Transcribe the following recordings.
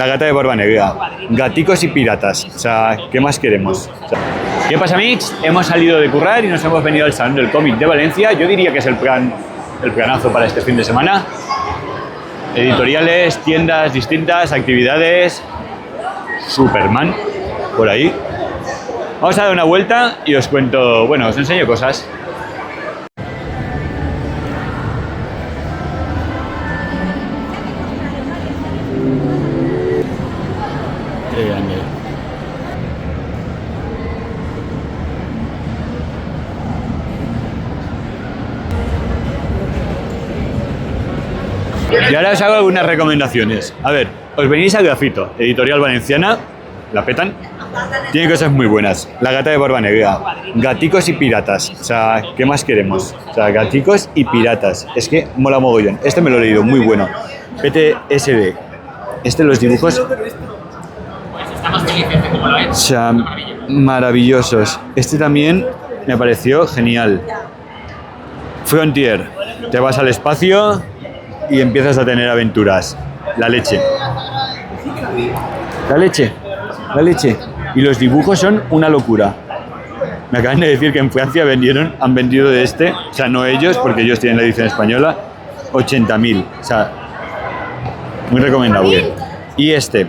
La gata de Barba Negra, gaticos y piratas. O sea, ¿qué más queremos? O sea, ¿qué pasa, Mix? Hemos salido de currar y nos hemos venido al Salón del Cómic de Valencia. Yo diría que es el planazo para este fin de semana. Editoriales, tiendas distintas, actividades. Superman, por ahí. Vamos a dar una vuelta y os cuento, bueno, os enseño cosas. Qué grande. Y ahora os hago algunas recomendaciones. A ver, os venís a Grafito, editorial valenciana, la petan. Tiene cosas muy buenas. La gata de Barba Negra, gaticos y piratas. O sea, ¿qué más queremos? O sea, gaticos y piratas. Es que mola mogollón. Este me lo he leído, muy bueno. PTSD. Los dibujos. O sea, maravillosos. Este también me pareció genial. Frontier. Te vas al espacio y empiezas a tener aventuras. La leche. La leche. La leche. Y los dibujos son una locura. Me acaban de decir que en Francia han vendido de este, o sea, no ellos, porque ellos tienen la edición española, 80.000. O sea, muy recomendable. Y este.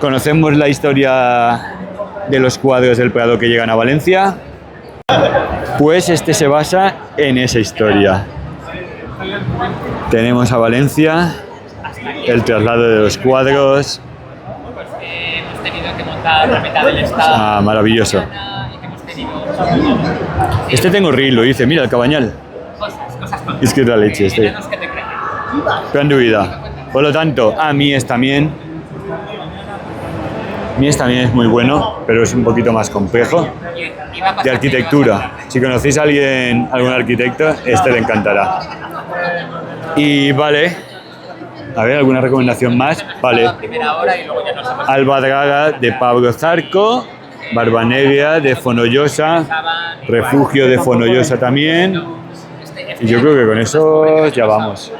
Conocemos la historia de los cuadros del Prado que llegan a Valencia. Pues este se basa en esa historia. Tenemos a Valencia, el traslado de los cuadros. Hemos tenido que montar la mitad del estado. Ah, maravilloso. Este tengo reel, lo dice, mira el cabañal. Cosas Es que es la leche este. Gran vida. Por lo tanto, Mies también. Mies también es muy bueno, pero es un poquito más complejo. De arquitectura. Si conocéis a algún arquitecto, este le encantará. Y vale. A ver, ¿alguna recomendación más? Vale. Alba Draga de Pablo Zarco, Barba Negra de Fonollosa, Refugio de Fonollosa también. Y yo creo que con eso ya vamos.